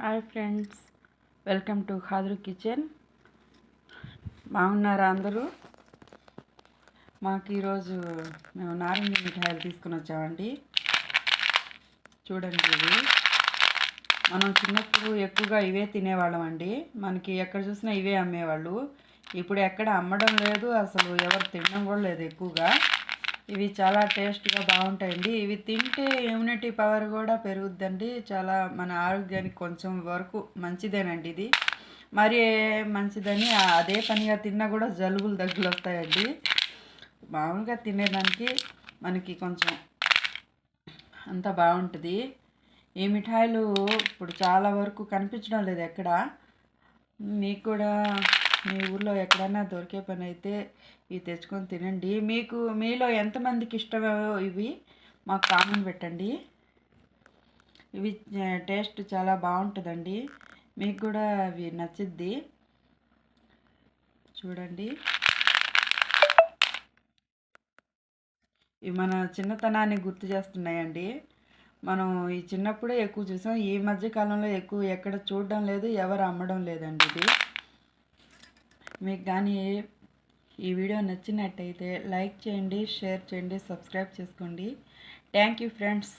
Hi friends, welcome to Khadar kitchen. బాగున్నారా అందరూ? మాకు ఈరోజు మేము నారింజ మిఠాయిలు తీసుకుని వచ్చామండి. చూడండి, ఇవి మనం చిన్నప్పుడు ఎక్కువగా ఇవే తినేవాళ్ళం అండి. మనకి ఎక్కడ చూసినా ఇవే అమ్మేవాళ్ళు. ఇప్పుడు ఎక్కడ అమ్మడం లేదు, అసలు ఎవరు తినడం కూడా లేదు ఎక్కువగా. ఇవి చాలా టేస్ట్గా బాగుంటాయండి. ఇవి తింటే ఇమ్యూనిటీ పవర్ కూడా పెరుగుద్దండి. చాలా మన ఆరోగ్యానికి కొంచెం వరకు మంచిదేనండి ఇది. మరి మంచిదని అదే పనిగా తిన్నా కూడా జలుబులు దగ్గులు వస్తాయండి. మామూలుగా తినేదానికి మనకి కొంచెం అంతా బాగుంటుంది. ఈ మిఠాయిలు ఇప్పుడు చాలా వరకు కనిపించడం లేదు ఎక్కడ. మీకు కూడా మీ ఊర్లో ఎక్కడైనా దొరికే పని అయితే ఇవి తెచ్చుకొని తినండి. మీలో ఎంతమందికి ఇష్టమో ఇవి మాకు కామెంట్ పెట్టండి. ఇవి టేస్ట్ చాలా బాగుంటుందండి. మీకు కూడా అవి నచ్చిద్ది. చూడండి, ఇవి మన చిన్నతనాన్ని గుర్తు చేస్తున్నాయండి. మనం ఈ చిన్నప్పుడే ఎక్కువ చూసాం. ఈ మధ్య కాలంలో ఎక్కువ ఎక్కడ చూడడం లేదు, ఎవరు అమ్మడం లేదండి ఇది. మీకు కానీ ఈ వీడియో నచ్చినట్టయితే లైక్ చేయండి, షేర్ చేయండి, సబ్స్క్రైబ్ చేసుకోండి. Thank you friends.